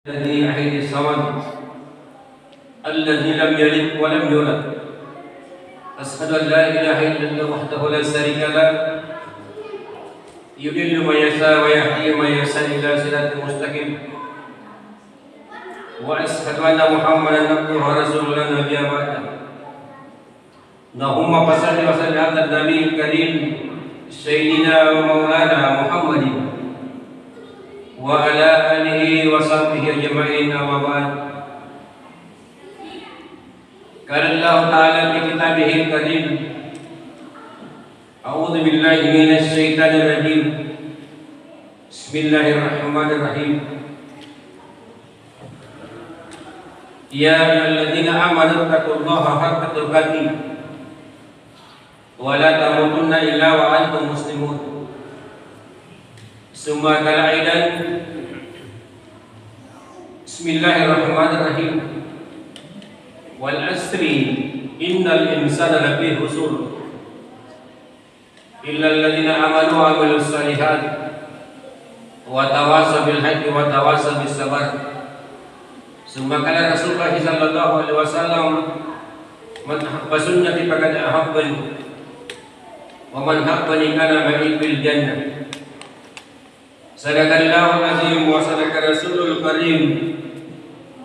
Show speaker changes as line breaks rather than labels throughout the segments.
الذي يحيي الصمد الذي لم يلد ولم يولد أشهد أن لا إله إلا الله وحده لا شريك له يضل من يشاء ويهدي من يشاء إلى صراط مستقيم وأشهد أن محمدا عبده ورسوله لا نبي بعده اللهم صل وسلم على النبي الكريم سيدنا ومولانا محمد وعلى آله وصحبه أجمعين أما بعد قال الله تعالى في كتابه الكريم أعوذ بالله من الشيطان الرجيم بسم الله الرحمن الرحيم يا أيها الذين آمنوا اتقوا الله حق تقاته ولا تموتن إلا وأنتم مسلمون ثم قال أيضا بسم الله الرحمن الرحيم والعصر إن الإنسان لفي خسر إلا الذين آمنوا وعملوا الصالحات وتواصوا بالحق وتواصوا بالصبر ثم قال رسول الله صلى الله عليه وسلم من أحب سنتي فقد أحبني ومن أحبني كان معي في الجنة Sadaqallahul azim wa sadaqa rasulul karim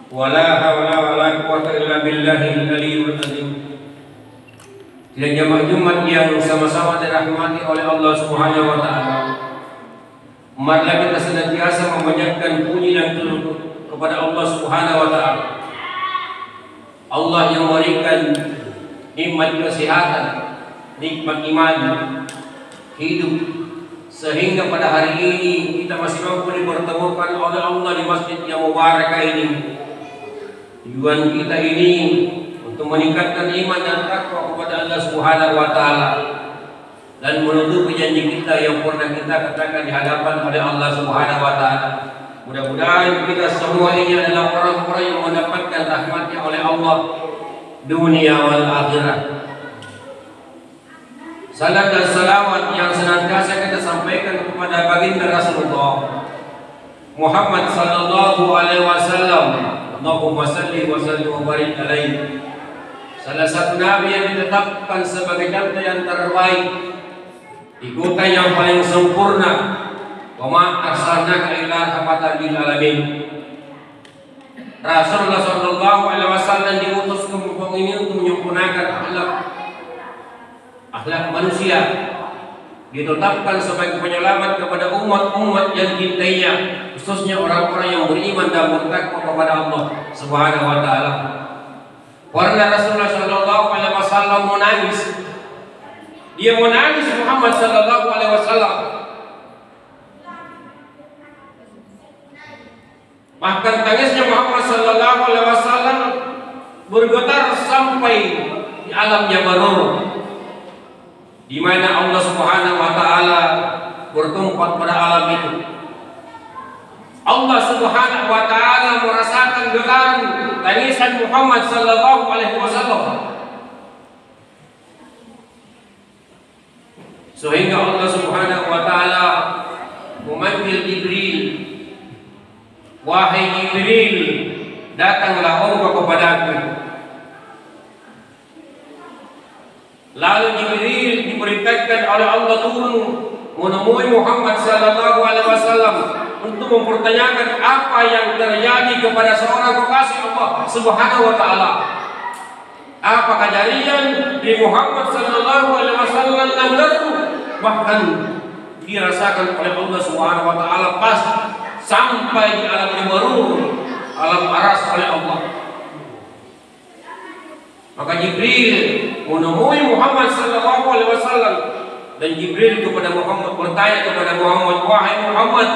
wala hawla wala quwwata illa billahil aliyyil azim. Dan jemaah Jumat yang sama-sama dirahmati oleh Allah Subhanahu wa taala. Marilah kita senantiasa memanjatkan puji dan syukur kepada Allah Subhanahu wa taala. Allah yang memberikan nikmat kesehatan, nikmat iman, hidup, sehingga pada hari ini kita masih mampu dipertemukan oleh Allah di masjid yang mubarak ini. Tujuan kita ini untuk meningkatkan iman dan takwa kepada Allah Subhanahu wa taala dan menutupi janji kita yang pernah kita katakan di hadapan oleh Allah Subhanahu wa taala. Mudah-mudahan kita semua ini adalah orang-orang yang mendapatkan rahmatnya oleh Allah dunia wal akhirat. Salam dan salawat yang senantiasa kita sampaikan kepada baginda Rasulullah Muhammad sallallahu alaihi wasallam. Allahumma salli wa sallim wa barik alaihi. Salah satu nabi yang ditetapkan sebagai contoh yang terbaik, ikutan yang paling sempurna. Wa ma arsalnaka illa rahmatan lil alamin. Rasulullah sallallahu alaihi wasallam diutus ke muka ini untuk menyempurnakan akhlak manusia, ditetapkan sebagai penyelamat kepada umat-umat yang dicintainya, khususnya orang-orang yang beriman dan bertakwa kepada Allah Subhanahu wa taala. Karena Rasulullah sallallahu alaihi wasallam menangis. Dia menangis Muhammad sallallahu alaihi wasallam. Bahkan tangisnya Muhammad sallallahu alaihi wasallam bergetar sampai di alam Jabarur, di mana Allah Subhanahu wa taala bertempat pada alam itu. Allah Subhanahu wa taala merasakan getaran tangisan Muhammad sallallahu alaihi wasallam. Sehingga Allah Subhanahu wa taala memanggil Jibril. Wahai Jibril, datanglah engkau kepadaku. Lalu Jibril diperintahkan oleh Allah turun menemui Muhammad sallallahu alaihi wasallam untuk mempertanyakan apa yang terjadi kepada seorang kekasih Allah Subhanahu wa taala. Apa kejadian di Muhammad sallallahu alaihi wasallam langgarku, bahkan dirasakan oleh Allah Subhanahu wa taala pas sampai di alam Jabarur, alam aras oleh Allah. Maka Jibril menemui Muhammad sallallahu alaihi wasallam, dan Jibril kepada Muhammad bertanya kepada Muhammad, wahai Muhammad,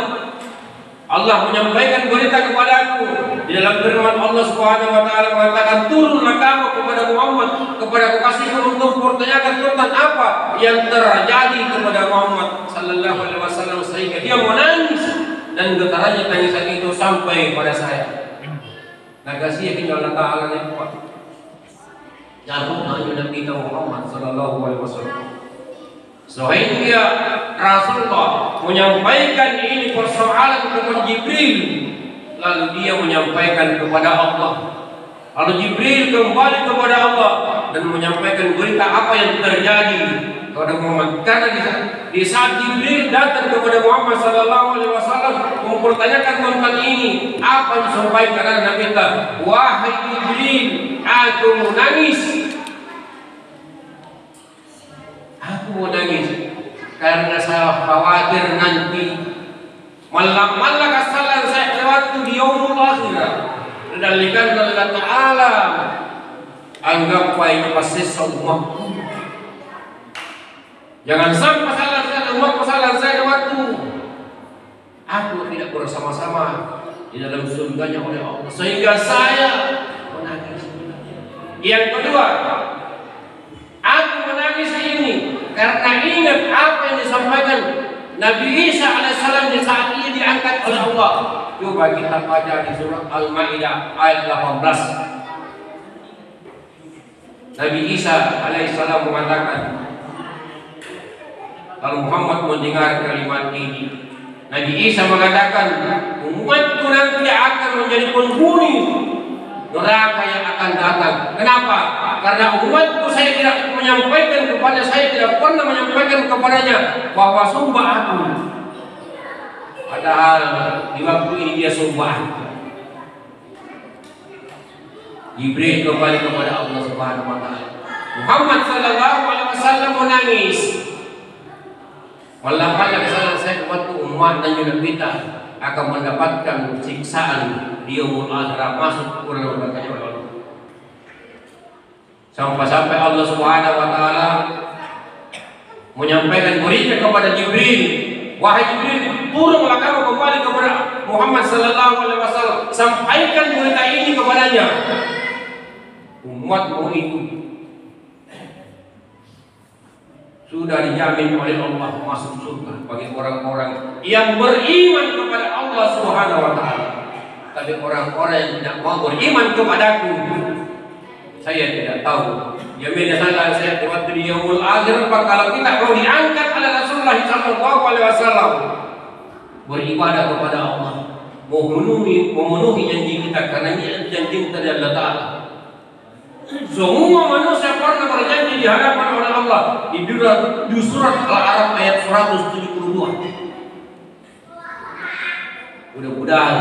Allah menyampaikan berita kepadaku di dalam firman Allah Subhanahu wa taala mengatakan, turunlah kamu kepada Muhammad, kepada kekasihku, untuk bertanyakan tentang apa yang terjadi kepada Muhammad sallallahu alaihi wasallam, sehingga dia menangis dan getarannya tangisan itu sampai pada saya. Nagasi yakin Allah taala ni kuat. Jatuh hanya kita Muhammad sallallahu alaihi wasallam. Sehingga Rasulullah menyampaikan ini persoalan kepada Jibril lalu dia menyampaikan kepada Allah. Lalu Jibril kembali kepada Allah dan menyampaikan berita apa yang terjadi kepada Muhammad. Karena di saat Jibril datang kepada Muhammad sallallahu alaihi wasallam mempertanyakan tentang ini, apa yang disampaikan oleh Nabi kita? Wahai Jibril, aku menangis. Aku menangis karena saya khawatir nanti malam kesalahan saya lewat di yaumul akhirah. Dalikan Allah Ta'ala anggap baik pasti semua. Jangan sampai kesalahan saya waktu aku tidak bersama-sama di dalam surganya oleh Allah sehingga saya menangis. Yang kedua, aku menangis ini karena ingat apa yang disampaikan Nabi Isa alaihissalam di saat ia diangkat oleh Allah. Coba kita baca di surat Al-Maidah ayat 18. Nabi Isa alaihissalam mengatakan, kalau Muhammad mendengar kalimat ini, Nabi Isa mengatakan, umatku nanti akan menjadi penghuni neraka yang akan datang. Kenapa? Karena umatku saya tidak menyampaikan kepada saya, tidak pernah menyampaikan kepadanya bahwa sumpah aku. Padahal di waktu ini dia sumpah. Jibril kembali kepada Allah Subhanahu wa taala. Muhammad sallallahu alaihi wasallam menangis. Wallahi kesalahan saya waktu umat dan juga kita akan mendapatkan siksaan di yaumul akhirah, masuk ke neraka Allah. Sampai Allah Subhanahu wa taala menyampaikan berita kepada Jibril, wahai Jibril, turunlah kamu kembali kepada Muhammad sallallahu alaihi wasallam, sampaikan berita ini kepadanya. Umatmu itu sudah dijamin oleh Allah masuk surga bagi orang-orang yang beriman kepada Allah Subhanahu wa taala. Tapi orang-orang yang tidak mau beriman kepadaku, saya tidak tahu. Jamin saya waktu di yaumul akhir, kalau kita mau diangkat oleh Rasulullah sallallahu alaihi wasallam beribadah kepada Allah, memenuhi janji kita, karena ini janji dari Allah Taala. Semua manusia pernah berjanji di hadapan oleh Allah di surat Al-A'raf ayat 172. Mudah-mudahan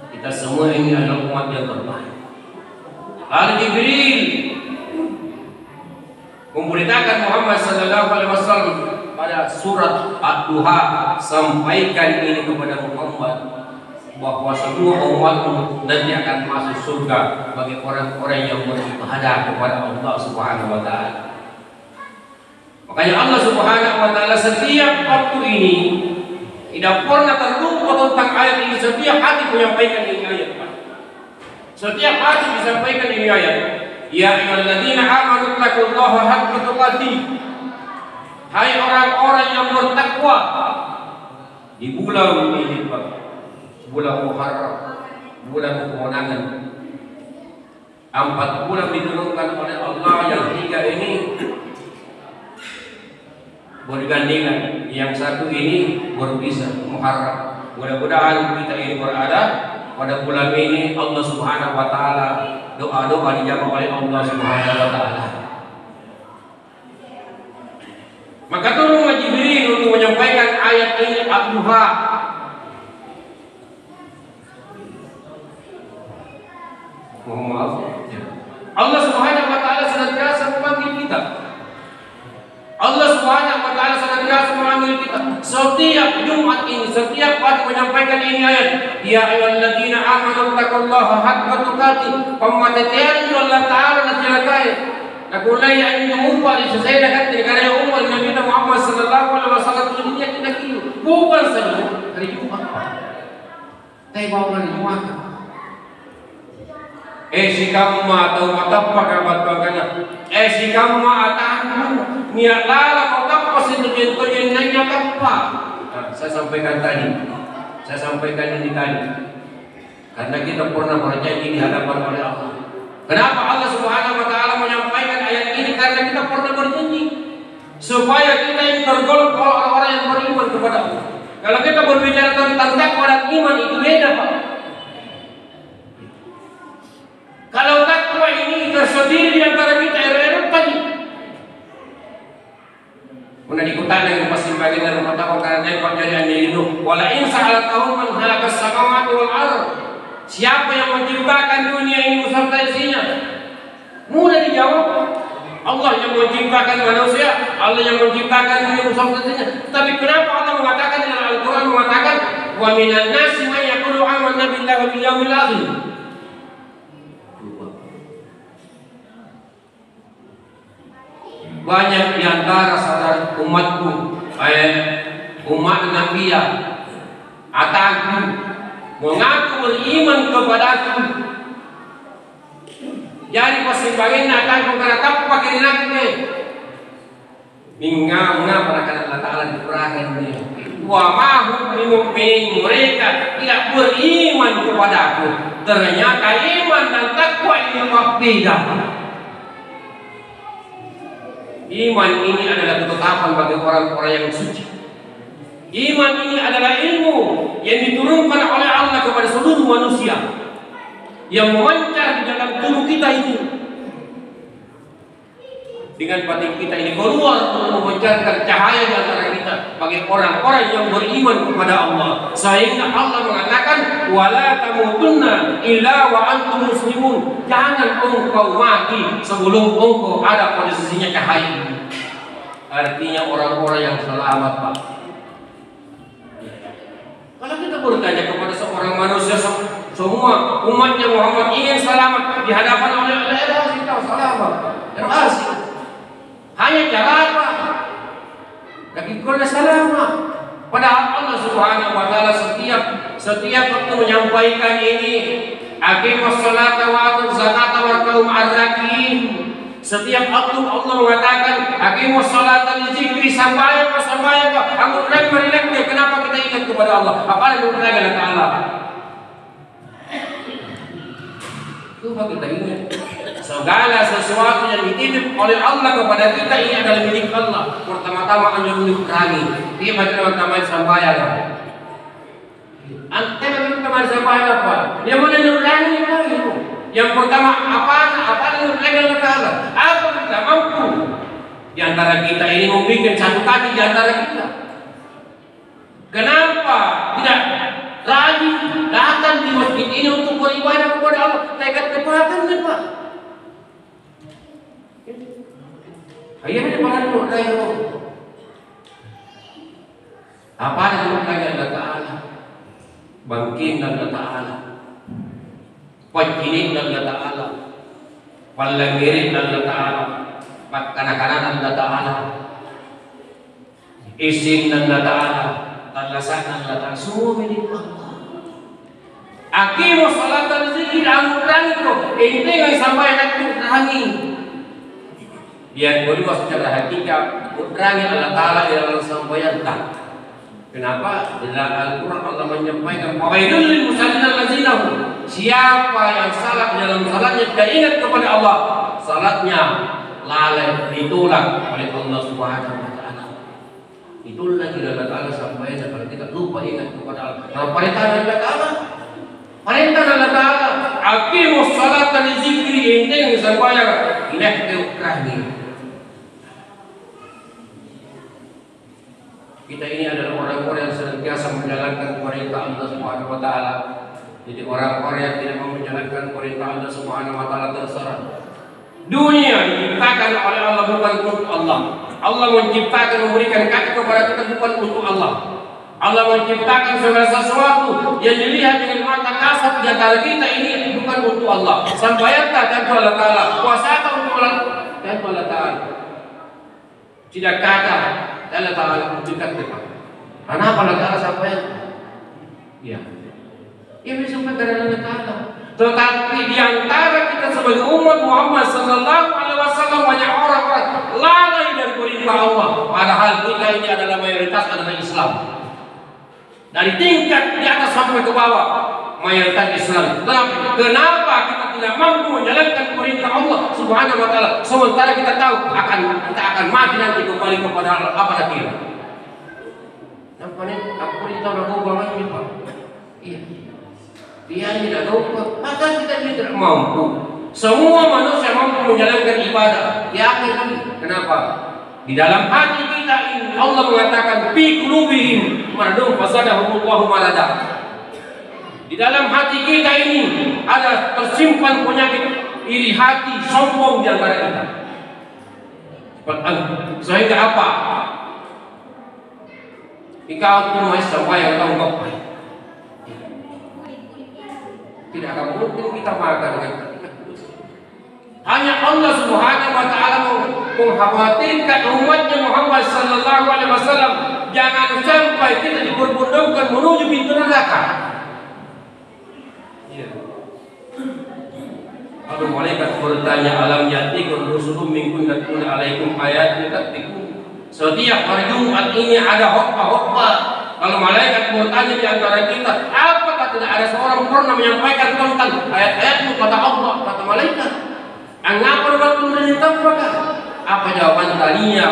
kita semua ini adalah umat yang terbaik. Lalu Jibril memberitakan Muhammad sallallahu alaihi wasallam pada surat Ad-Duha, sampaikan ini kepada Muhammad bahwa semua umatmu nanti akan masuk surga bagi orang-orang yang beribadah kepada Allah Subhanahu wa taala. Makanya Allah Subhanahu wa taala setiap waktu ini tidak pernah terlupa tentang ayat ini. Setiap hati menyampaikan ini ayat. Setiap hati disampaikan ini ayat. Ya ayyuhalladzina amanu taqullaha haqqa tuqatih. Hai orang-orang yang bertakwa di bulan ini, bulan Muharram, bulan kemenangan. 4 bulan diturunkan oleh Allah, yang 3 ini bergandengan, yang 1 ini berpisah, Muharram. Mudah-mudahan kita ini berada pada bulan ini. Allah Subhanahu wa taala, doa-doa dijawab oleh Allah Subhanahu wa taala. Maka turunlah Jibril untuk menyampaikan ayat ini Ad-Duha. Allah Subhanahu wa taala senantiasa memanggil kita. Allah Subhanahu wa taala senantiasa memanggil kita. Setiap Jumat ini, setiap hari menyampaikan ini ayat. Ya ayyuhalladzina amanu taqullaha haqqa tuqatih. Pematetian Allah taala najalakai. Aku la yang umur di saya dekat dengan umur Nabi Muhammad sallallahu alaihi wasallam dunia kita kini. Bukan saja hari Jumat. Tapi bawa Jumat. Si kamu atau matapa kabatagana. Si kamu ataku niat lala matapa sinto yang nanya apa. Saya sampaikan tadi. Saya sampaikan ini tadi. Karena kita pernah berjanji di hadapan oleh Allah. Kenapa Allah Subhanahu wa taala menyampaikan ayat ini? Karena kita pernah berjanji supaya kita yang tergolong orang-orang yang beriman kepada Allah. Kalau kita berbicara tentang takwa dan iman itu beda, Pak. Kalau takwa ini tersendiri di antara kita error tadi. Muna dikutana ng pasimbagan ng rumah takwa karena yang pagkalian nilino. Wala in sa'alatahum man halakas samawati wal ardh. Siapa yang menciptakan dunia ini beserta isinya? Mudah dijawab. Allah yang menciptakan manusia, Allah yang menciptakan dunia beserta isinya. Tapi kenapa Allah mengatakan dalam Al-Quran mengatakan wa minan nasi man yaqulu amanna billahi wal yawmil akhir. Banyak di antara saudara umatku, umat Nabiya, ataku mengaku beriman kepadaku. Jadi pasimbagan ataku karena tak pakai dinaknya. Minga pada Allah Ta'ala dikurangkan dia. Wa mahum bimu'minin, mereka tidak beriman kepadaku. Ternyata iman dan takwa ini berbeda. Iman ini adalah ketetapan bagi orang-orang yang suci. Iman ini adalah ilmu yang diturunkan oleh Allah kepada seluruh manusia, yang memancar di dalam tubuh kita ini. Dengan batin kita ini keluar untuk memancarkan cahaya di antara kita bagi orang-orang yang beriman kepada Allah. Sehingga Allah mengatakan wala tamutunna illa wa antum muslimun. Jangan engkau mati sebelum engkau ada pada sisinya cahaya ini. Artinya orang-orang yang selamat, Pak. Kalau kita bertanya kepada seorang manusia, semua umatnya Muhammad ingin selamat di hadapan oleh Allah, kita selamat. Terus hanya cara apa? Lagi kena selamat. Padahal Allah Subhanahu wa Ta'ala setiap waktu menyampaikan ini, aqimus sholata wa atuz zakata warka'u ma'ar raki'in. Setiap waktu Allah mengatakan aqimus sholata li dzikri, sampai apa? Aku lagi merilek dia. Kenapa kita ingat kepada Allah? Apa yang kita ingat Allah? Itu kita ingat. Segala sesuatu yang dititip oleh Allah kepada kita ini adalah milik Allah. Pertama-tama hanya milik kami. Dia pertama sampai apa? Antara pertama sampai apa? Yang mana nurangi itu? Yang pertama apa yang nurangi Allah? Apa kita mampu? Di antara kita ini membuat satu kaki di antara kita. Kenapa tidak rajin datang di masjid ini untuk beribadah kepada Allah? Tekad kepatuhan, Pak. Ayahnya malah berkaya. Apa yang berkaya Allah Ta'ala? Bangkin Allah Ta'ala, pagkinig Allah Ta'ala, palangirin Allah Ta'ala, pagkanakanan Allah Ta'ala, isin Allah Ta'ala, talasan Allah Ta'ala, semua milik Allah. Aqimus sholata li dzikri, ang ko, hindi nga sampai nagturangi. Yang kedua secara hakikat putranya Allah Ta'ala di dalam sampaian tak. Kenapa? Di dalam Al-Quran Allah menyampaikan fawaidul lil musallin allazina siapa yang salat dalam salatnya tidak ingat kepada Allah, salatnya lalai, ditolak oleh Allah Subhanahu wa Ta'ala. Itulah tidak Allah Ta'ala sampaikan kalau kita lupa ingat kepada Allah. Kalau perintah Allah Ta'ala, perintah Allah Ta'ala aqimus sholata li dzikri, inting sampai ilah keukahnya. Kita ini adalah orang-orang yang senantiasa menjalankan perintah Allah Subhanahu wa Ta'ala. Jadi orang-orang yang tidak mau menjalankan perintah Allah Subhanahu wa Ta'ala terserah. Dunia diciptakan oleh Allah bukan untuk Allah. Allah menciptakan, memberikan kaki kepada kita bukan untuk Allah. Allah menciptakan segala sesuatu yang dilihat dengan mata kasat di antara kita ini bukan untuk Allah. Sampaikan dan Allah Ta'ala, kuasa untuk Allah Ta'ala. Tidak kata Allah Ta'ala menunjukkan kita. Kenapa Allah Ta'ala sampaikan? Ya, ini disampaikan Allah Ta'ala. Tetapi di antara kita sebagai umat Muhammad Sallallahu Alaihi Wasallam banyak orang-orang lalai dari perintah Allah. Padahal kita ini adalah mayoritas adalah Islam. Dari tingkat di atas sampai ke bawah mayoritas Islam. Tetapi kenapa kita tidak mampu menjalankan perintah Allah Subhanahu wa Ta'ala, sementara kita tahu kita akan mati nanti kembali kepada Allah? Apa lagi? Apa kita lakukan ini Pak. Iya. Dia tidak lupa, maka kita tidak mampu. Semua manusia mampu menjalankan ibadah. Yakin. Kenapa? Di dalam hati kita ini Allah mengatakan fi qulubihim maradun fasadahumullahu marada. Di dalam hati kita ini ada tersimpan penyakit iri hati, sombong di antara kita. Sehingga apa? Ikaw tuh sampai yang tahu kau. Tidak akan mungkin kita makan dengan hanya Allah Subhanahu wa taala mengkhawatirkan umatnya Muhammad sallallahu alaihi wasallam jangan sampai kita diperbudakan menuju pintu neraka. Iya. Kalau malaikat bertanya alam yatikum rusulun minkum yatluna alaikum ayatin tattaqun. Setiap hari Jumat ini ada khotbah. Kalau malaikat bertanya di antara kita, apakah tidak ada seorang pernah menyampaikan tentang ayat-ayatmu kata Allah, kata malaikat? Angapa waktu menentangkah? Apa jawaban talinya?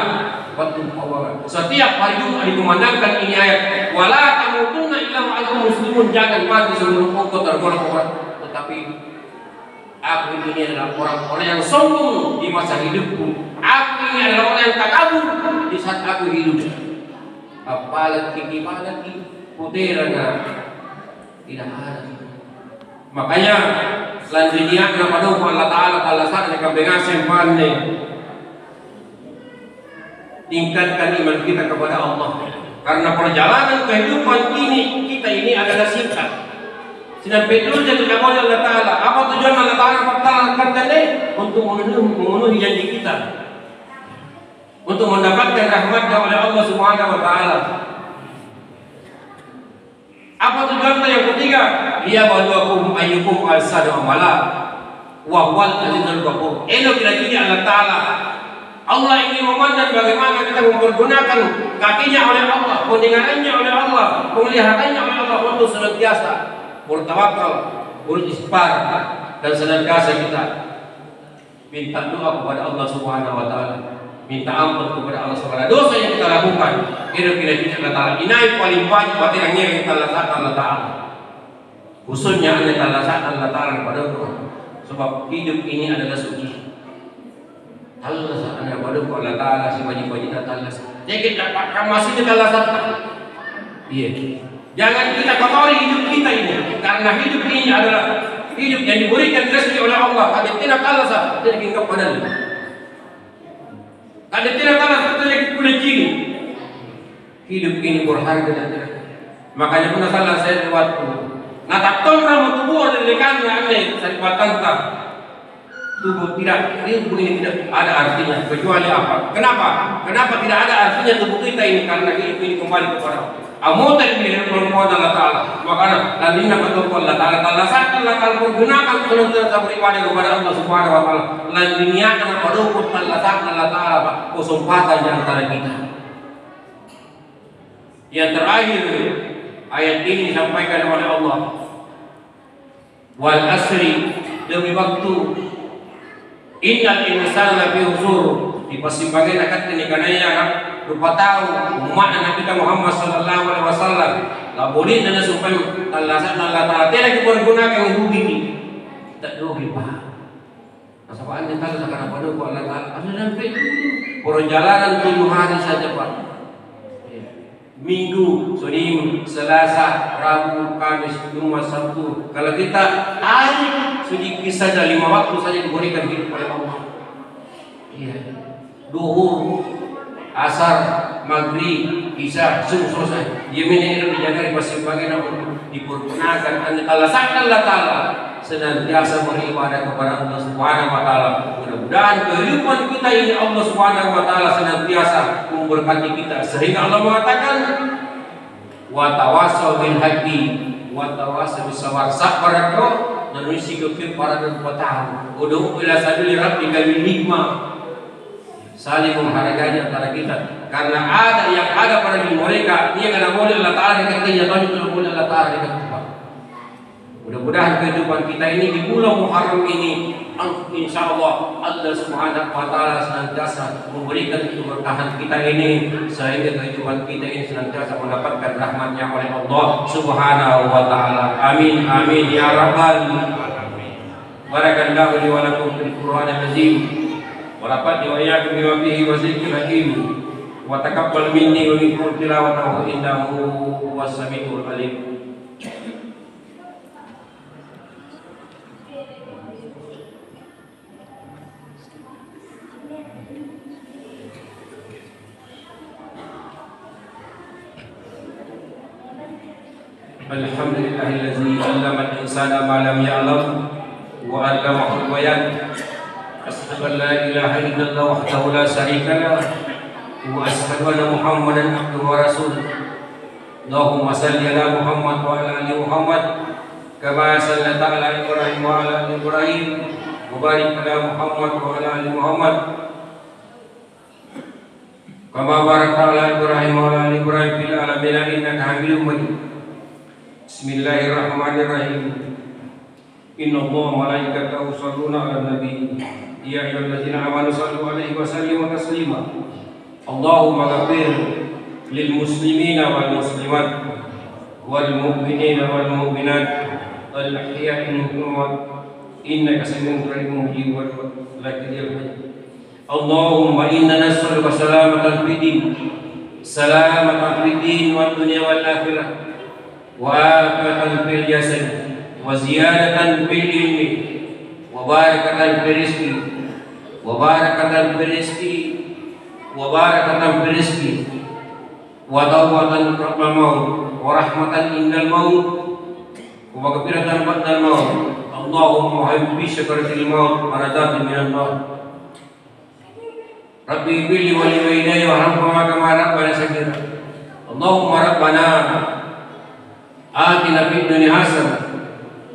Waktu Allah. Setiap hari Jumat dikumandangkan ini ayat, wala tamutunna illa wa antum muslimun, jangan mati sebelum engkau tergolong. Tetapi aku ini adalah orang-orang yang sombong di masa hidupku. Aku ini adalah orang yang takabur di saat aku hidup. Apalagi puterana tidak ada. Makanya selanjutnya kepada Allah Taala alasan yang bengasen pandai tingkatkan iman kita kepada Allah. Karena perjalanan kehidupan ini kita ini adalah singkat. Sinan betul jadi kamu Allah Taala. Apa tujuan Allah Taala katakan untuk memenuhi janji kita. Untuk mendapatkan rahmatnya oleh Allah Subhanahu wa taala. Apa tujuannya yang ketiga? Dia baluakum ayyukum al-sadu amala wa huwal azizul ghafur. Kira-kira Allah Taala. Allah ingin memandang bagaimana kita mempergunakan kakinya oleh Allah, pendengarannya oleh Allah, penglihatannya oleh Allah untuk senantiasa bertawakal, beristighfar dan senantiasa kita minta doa kepada Allah Subhanahu wa taala. Minta ampun kepada Allah segala dosa yang kita lakukan. Kira-kira kita Taala inai paling banyak batirangnya yang kita lakukan Allah Taala. Khususnya kita lakukan Allah Taala kepada Allah. Sebab hidup ini adalah suci. Allah Taala kepada Allah Taala si wajib-wajib Allah. Jadi kita masih kita lakukan. Iya. Jangan kita kotori hidup kita ini. Karena hidup ini adalah hidup yang diberikan rezeki oleh Allah. Ada tidak Allah sah. Jadi kita kepada Allah. Ada tidak kalah satu yang boleh ciri. Hidup ini berharga dan makanya pernah salah saya lewat natak tonra tubuh dari lekannya aneh saya kuatan tak tubuh tidak ini tidak ada artinya kecuali apa? Kenapa tidak ada artinya tubuh kita ini? Karena hidup ini kembali kepada Allah. Amutan ini berkuat Allah Taala. Makanya nantinya berdoa Allah Taala. Allah saat Allah Taala menggunakan senantiasa beribadah kepada Allah Subhanahu Wa Taala. Nantinya akan berdoa Allah saat Allah Taala kesempatan di antara kita. Yang terakhir ayat ini disampaikan oleh Allah. Wal asri demi waktu. Innal insana lafi husur. Di persimpangan akan tinikananya rupa tahu umat Nabi Muhammad sallallahu alaihi wasallam la boleh dan supaya Allah Taala tidak dipergunakan rugi ini tak rugi Pak. Asapaan kita sekarang pada Allah Taala ada sampai perjalanan 7 hari saja Pak. Minggu, Senin, Selasa, Rabu, Kamis, Jumat, Sabtu. Kalau kita hari sedikit saja 5 waktu saja diberikan hidup oleh Allah. Iya. Duhur, asar, maghrib, isya, subuh selesai. Dia ini dijaga di persimpangan dipergunakan Allah Taala senantiasa beribadah kepada Allah Subhanahu wa taala. Mudah-mudahan kehidupan kita ini Allah Subhanahu wa taala senantiasa memberkati kita sehingga Allah mengatakan wa tawassaw bil haqqi wa tawassaw bis sabr. Sabar dan misi kefir para dan petang. Ud'u ila sabili rabbika bil hikmah. Saling menghargai antara kita karena ada yang ada pada diri mereka dia karena boleh Allah Taala katanya atau boleh Allah Taala katanya. Mudah-mudahan kehidupan kita ini di bulan Muharram ini, insya Allah Allah Subhanahu wa Ta'ala senantiasa memberikan keberkahan kita ini, sehingga kehidupan kita ini senantiasa mendapatkan rahmatnya oleh Allah Subhanahu wa Ta'ala. Amin amin ya rabbal alamin. Barakallahu li wa lakum fil Qur'anil azim wa nafa'ani wa iyyakum bima fihi wa zikril hakim wa taqabbal minni wa minkum tilawatahu innahu huwas samiul alim. Alhamdulillahillazi 'allama al-insana ma lam ya'lam wa 'allamahu al-bayan. Asyhadu an la ilaha illallah wahdahu la syarika lah wa asyhadu anna Muhammadan abduhu wa rasuluh. Allahumma shalli ala Muhammad wa ala ali Muhammad kama shallaita ala Ibrahim wa ala ali Ibrahim wa barik ala Muhammad wa ala ali Muhammad kama barakta ala Ibrahim wa ala ali Ibrahim fil alamin innaka Hamidum Majid. Bismillahirrahmanirrahim. Inna Allah malaikatahu yusholluna 'alan nabi. Ya ayyuhalladzina amanu shallu 'alaihi wa sallimu taslima. Allahumma ghfir lil muslimina wal muslimat wal mu'minina wal mu'minat al ahya'i minhum innaka sami'un qaribun mujibud da'wat. Allahumma inna nas'aluka salamatan fid din, salamatan fid din wad dunya wal akhirah, وآفة في الجسد وزيادة في العلم وبركة في الرزق وبركة في الرزق وبركة في الرزق وتوبة قبل الموت ورحمة عند الموت ومغفرة بعد الموت. اللهم وهب بشكرة الموت ونجاة من النار. ربي اغفر لي ولوالدي وارحمهما كما ربياني صغيرا. اللهم ربنا آتنا في الدنيا حسنة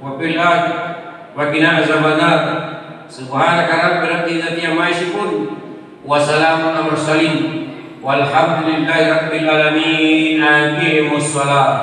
وفي الآخرة وقنا عذاب النار. سبحانك رب العزة عما يصفون وسلام على المرسلين والحمد لله رب العالمين. أقيموا الصلاة.